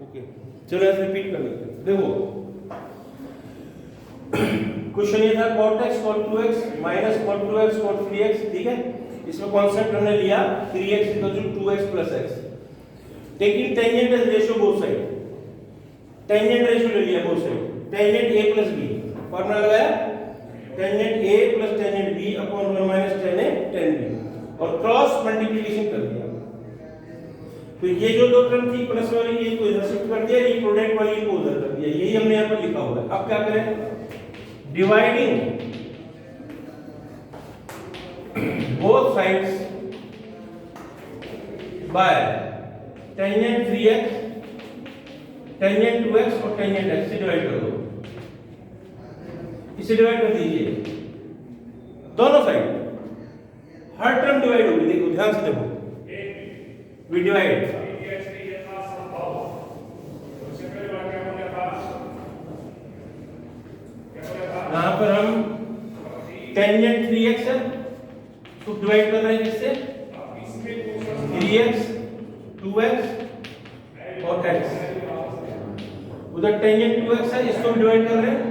Okay, चलो ऐसे repeat कर लेते हैं। देखो क्वेश्चन ये था cot x cot 2x minus cot 2x cot 3x, ठीक है। इसमें कॉन्सेप्ट हमने लिया 3x equal to 2x plus x, taking tangent as ratio both side, tangent ratio ले लिया both side, tangent a plus b, formula लगाया tangent a plus tangent b upon 1 minus tan a tan b, और cross multiplication कर दिया। तो ये जो दो टर्म थी प्लस वाली, ये को इधर शिफ्ट कर दिया, ये प्रोडक्ट वाली को उधर कर दिया, यही हमने यहाँ पर लिखा हुआ है। अब क्या करें, dividing both sides by tangent 3x, tangent 2x और टेंजेंट x से डिवाइड कर दो, इसे डिवाइड कर दीजिए दोनों साइड, हर टर्म डिवाइड होगी। देखो ध्यान से देखो, we divide यहाँ पर हम टेंजेंट 3x है तो डिवाइड कर रहे हैं किससे, 3x 2x और x, उधर टेंजेंट 2x है इसको डिवाइड कर रहे हैं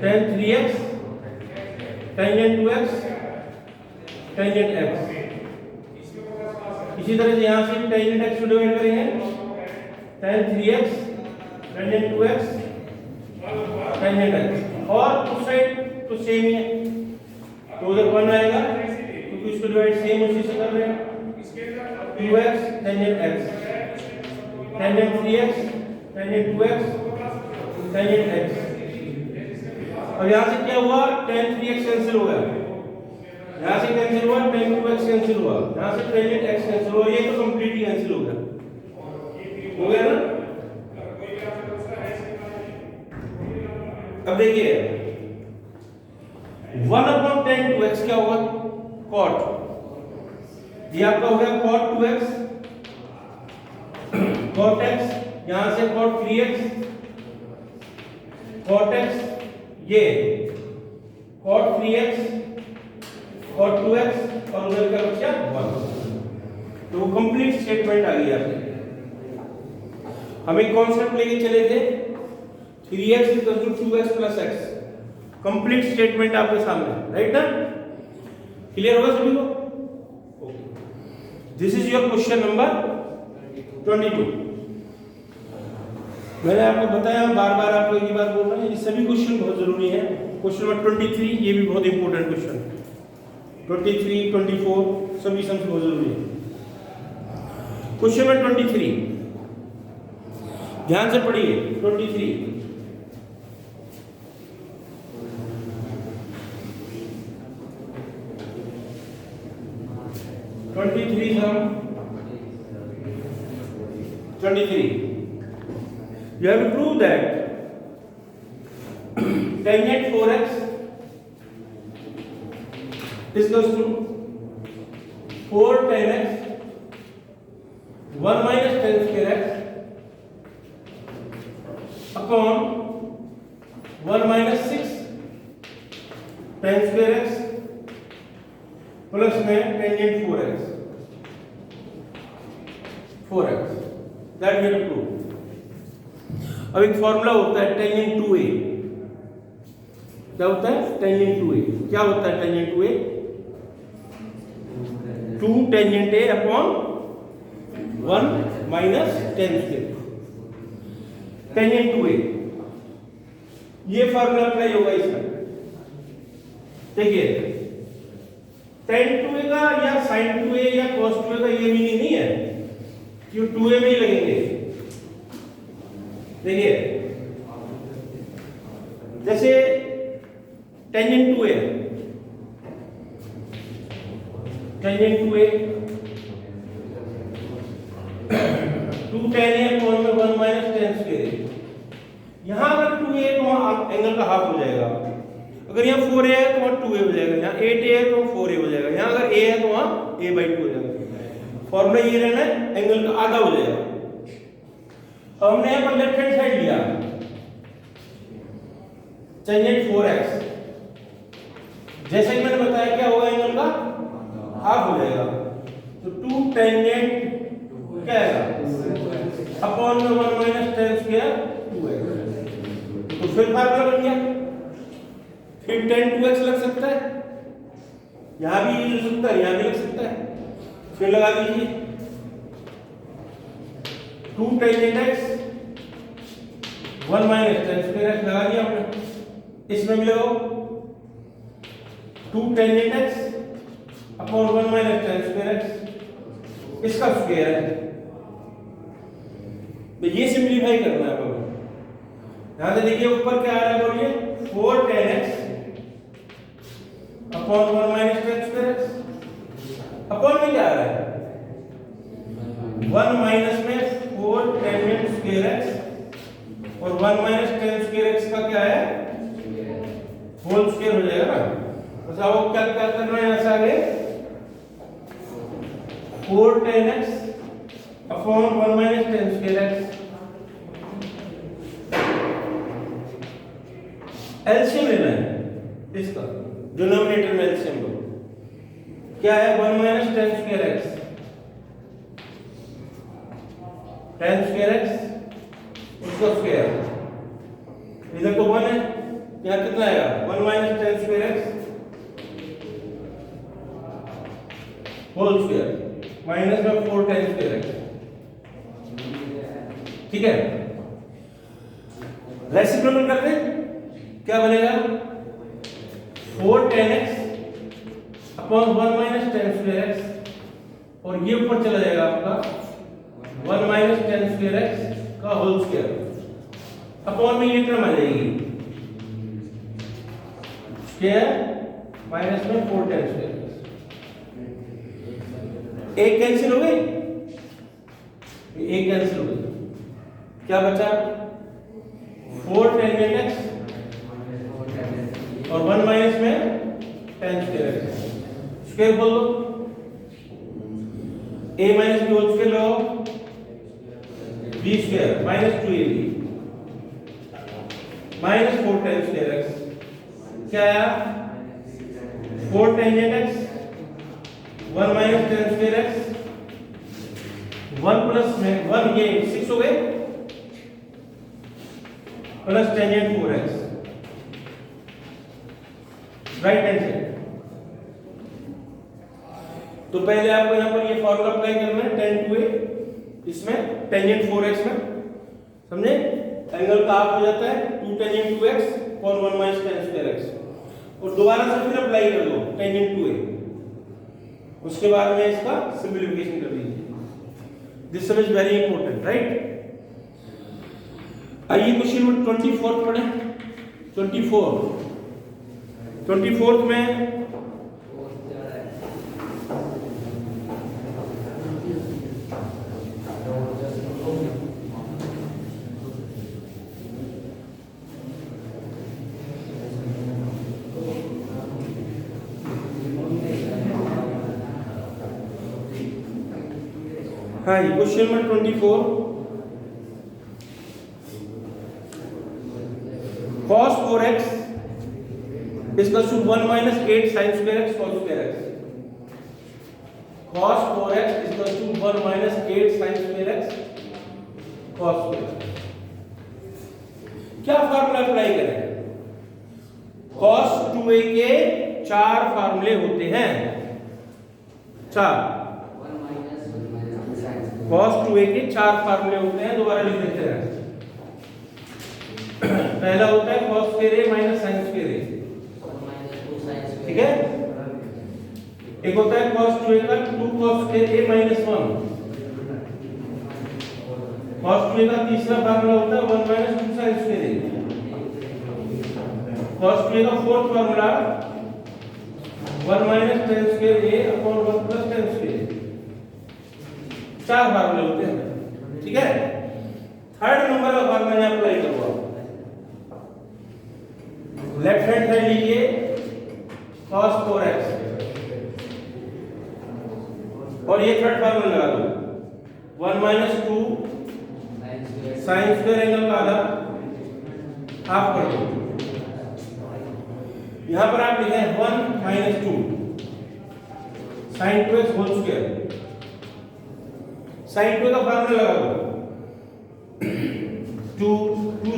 tan 3x tangent 2x tangent x। इसी तरह से यहाँ से टेंजेंट x को डिवाइड करेंगे tan 3x tangent 2x tangent x, और उस साइड तो सेम ही है तो उधर 1 आएगा क्योंकि इसको डिवाइड सेम उसी से कर रहे हैं, 2x tangent x tangent 3x tangent 2x tangent x। अब यहाँ से क्या हुआ, tan 3x कैंसिल हो गया, यहाँ से कैंसिल हुआ, tan 2x कैंसिल हुआ, यहाँ से टेंजेंट x कैंसिल हुआ, ये तो कंप्लीटली कैंसिल हो गया ना। अब देखिए 1/tan 2x क्या होगा, cot, ये आपका हो गया cot 2x cot x, यहाँ से cot 3x cot x, ये cot 3x cot 2x और उधर का बचा 1, तो कंप्लीट स्टेटमेंट आ गई आपकी। हम एक कॉन्सेप्ट लेके चले थे 3x equal to 2x plus x, complete statement आपके सामने, राइट ना, क्लियर होगा सभी को। This is your question number 22। मैंने आपको बताया, बार बार आपको एक ही बात बोल रहा हूं, ये सभी क्वेश्चन बहुत जरूरी है। क्वेश्चन नंबर 23 ये भी बहुत इंपॉर्टेंट क्वेश्चन, 23 24 सभी सम्स बहुत जरूरी है। क्वेश्चन नंबर 23 ध्यान से पढ़िए, 23 sum 23, you have to prove that tangent 4x is equals to 4 tan x 1 minus tan square x upon 1 minus 6 tan square x plus में tangent 4x that we have to prove. अब एक formula होता है tangent 2a, क्या होता है tangent 2a, क्या होता है tangent 2a, 2 tangent a upon 1 minus tan square, tangent 2a, ये फॉर्मूला अप्लाई होगा इसमें। देखिए tan 2a का या sin 2a या cos 2a का ये मीनिंग नहीं है कि 2a में ही लगेंगे। देखिए जैसे tangent 2a, tangent 2a 2 tan a upon में 1 माइनस tan स्क्वायर, यहां अगर 2a तो वहां एंगल का हाफ हो जाएगा, अगर यहाँ 4a है तो वहाँ 2a हो जाएगा, यहाँ 8a है तो 4a हो जाएगा, यहाँ अगर a है तो वहाँ a/2 हो जाएगा। फॉर्मूला ये रहना है, एंगल का आधा हो जाएगा। अब हमने यहाँ पर लेफ्ट हैंड साइड लिया टेंजेंट 4x, जैसे कि मैंने बताया क्या होगा, एंगल का हाफ हो जाएगा, तो 2 टेंजेंट क्या आएगा अपॉन में 1 माइनस टेन स्क्वायर 2x, तो फिर फार्मूला बन गया। फिर टेन 2x लग सकता है, यहां भी यूज हो सकता है, यहां भी लग सकता है। फिर लगा दीजिए 2 ten x 1 minus tan square x लगा दिया आपने। इसमें भी लगाओ 2 ten x upon 1 minus tan square x, इसका स्क्वायर है। तो ये सिंपलीफाई करना है आपको। यहां से देखिए ऊपर क्या आ रहा है, बोलिए 4 ten x upon 1 minus tan square x, upon में क्या आ रहा है 1 माइनस में 4 टेन स्क्वायर x और 1 माइनस टेन स्क्वायर x का क्या है होल स्क्वायर हो जाएगा ना। बस आपको क्या क्या करना है, ऐसा आगे 4 ten x upon 1 minus tan square x, LCM लेना है इसका, डिनोमिनेटर में एलसीएम लो। क्या है 1 minus tan square x, tan square x उसका स्क्वायर, इधर तो 1 है, यहाँ कितना आएगा 1 minus tan square x whole square minus में 4 टेन स्क्वायर x, ठीक है। रेसिप्रोकल करते हैं, क्या बनेगा 4 ten x upon 1 minus tan square x और ये ऊपर चला जाएगा आपका 1 माइनस टेन स्क्वायर x का होल स्क्वायर अपॉन में ये टर्म आ जाएगी स्क्वायर माइनस में 4 टेन स्क्वायर, एक कैंसिल हो गई, एक कैंसिल हो गई, क्या बचा 4 टेन x और 1 माइनस में टेन स्क्वायर x, स्क्वायर बोल दो, a minus b whole square लो b square minus 2ab minus 4 tan square x, क्या आया 4 tangent x 1 minus tan square x 1 plus में 1 ये 6 हो गए plus tangent 4x, right hand side. तो पहले आपको यहां पर ये फॉर्मूला अप्लाई करना है tan 2a इसमें टेंजेंट 4x में, समझे, एंगल का हाफ हो जाता है 2 टेंजेंट 2x और 1 माइनस टेन स्क्वायर x, और दोबारा से फिर अप्लाई कर दो टेंजेंट 2a, उसके बाद में इसका सिंपलीफिकेशन कर दीजिए। This some is very important, right. आइए क्वेश्चन नंबर 24 पढ़ें। 24 में हाँ जी, question number 24 cos 4x is equal to 1 minus 8 sin square x cos square x, cos 4x is equal to 1 minus 8 sin square x cos square x। क्या formula apply करें, cos 2a के 4 फार्मूले होते हैं, 4 cos 2a के 4 फार्मूले होते हैं, दोबारा लिख देते हैं। पहला होता है cos square a minus sin square a, ठीक है। एक होता है cos 2a का 2 cos square a minus 1, cos 2a का तीसरा फार्मूला होता है 1 minus 2 sin square a, cos 2a का fourth formula 1 minus tan square a upon 1 plus tan square a, 4 फार्मूले होते हैं, ठीक है। थर्ड नंबर का फार्मूला यहां अप्लाई करो, लेफ्ट हैंड साइड लीजिए cos 4x और ये थर्ड फार्मूला लगा दो 1 minus 2 sin square एंगल का आधा हाफ कर दो। यहां पर आप लिखें 1 minus 2 sin 2x whole square, sin 2 का फार्मूला लगा दो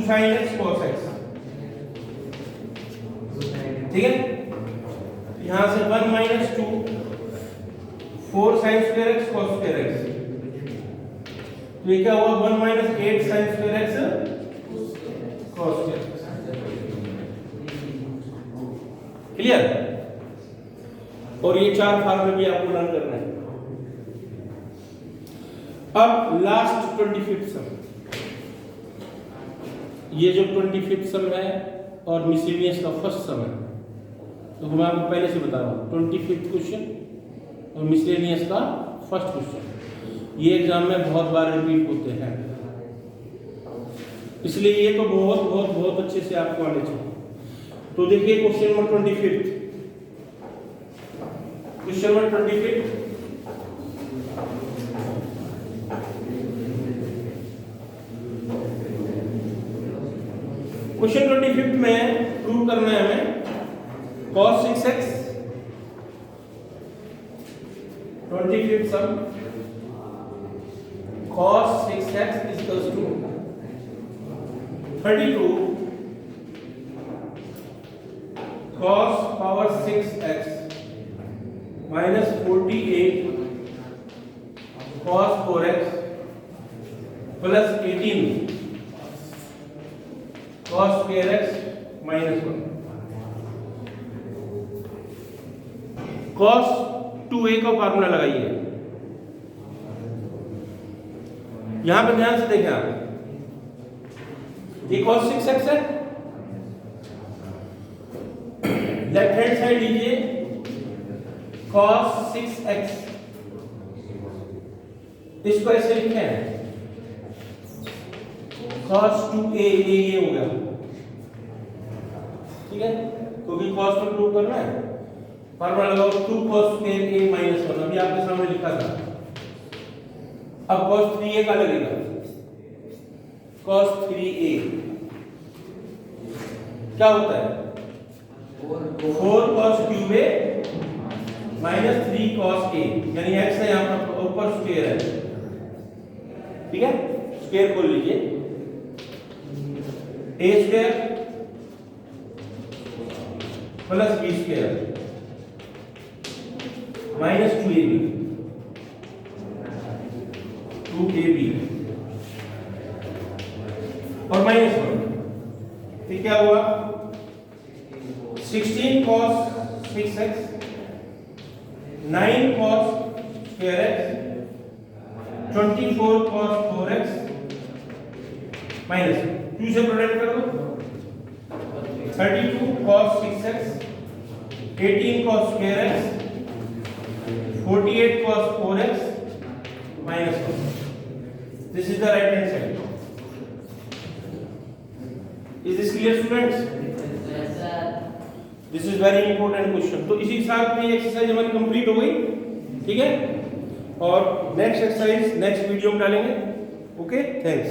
sin x cos x, ठीक है। यहां से 1 minus 2 4 sin square x cos square x, तो ये क्या हुआ 1 minus 8 sin square x cos square x। Clear. और ये 4 फार्मूले भी आपको लर्न करना है। अब लास्ट 25th सम, ये जो 25th सम है और मिसलेनियस का फर्स्ट सम है, तो मैं आपको पहले से बता रहा हूँ 25th क्वेश्चन और मिसलेनियस का फर्स्ट क्वेश्चन ये एग्जाम में बहुत बार रिपीट होते हैं, इसलिए ये तो बहुत बहुत बहुत अच्छे से आपको आने चाहिए। तो देखिए question number 25th, question number 25th, question 25th में प्रूव करना है हमें cos 6x, 25th some cos 6x is equals to 32 cos power 6x minus 48 cos 4x plus 18 cos square x minus 1। cos 2a का formula लगाइए। यहां पे ध्यान से देखें आप, ये cos 6x है, लेफ्ट हैंड साइड लीजिए cos 6x, इसको ऐसे लिखे हैं cos 2a, ये हो गया, ठीक है, क्योंकि cos को प्रूव करना है। फार्मूला लगाओ 2 cos square a minus 1, अभी आपके सामने लिखा था। अब cos 3a का लगेगा cos 3a, क्या होता है 4 cos cube a minus 3 cos a, यानी x है यहाँ पर ऊपर स्क्वायर है, ठीक है, स्क्वायर खोल लीजिए, a square plus b square minus 2ab, 2ab और माइनस 1, तो क्या हुआ 16 cos 6x 9 cos square x 24 cos 4x minus 2 से प्रोडक्ट कर दो 32 cos 6x 18 cos square x 48 cos 4x minus 1. This is the right hand side. Is this clear, students? Yes, sir. This is very important question. तो इसी के साथ में exercise हमारी complete हो गई, ठीक है, और नेक्स्ट एक्सरसाइज नेक्स्ट वीडियो में डालेंगे। Okay, thanks.